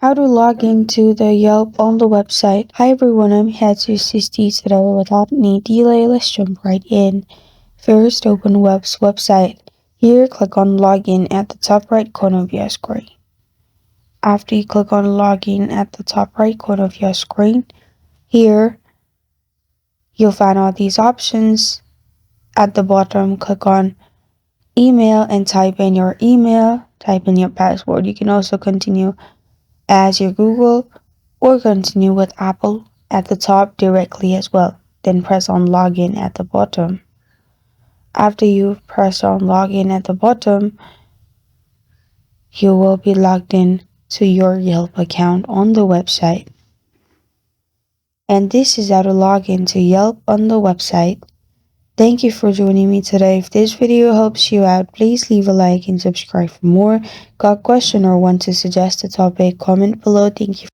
How to log into the Yelp on the website. Hi everyone, I'm Hatsusisti today. Without any delay, let's jump right in. First, open Web's website. Here, click on Login at the top right corner of your screen. After you click on Login at the top right corner of your screen, here, you'll find all these options. At the bottom, click on Email and type in your email, type in your password. You can also continue as your Google or continue with Apple at the top directly as well. Then press on Login at the bottom. After you've pressed on Login at the bottom, you will be logged in to your Yelp account on the website. And this is how to log into Yelp on the website. Thank you for joining me today. If this video helps you out, please leave a like and subscribe for more. Got a question or want to suggest a topic? Comment below. Thank you.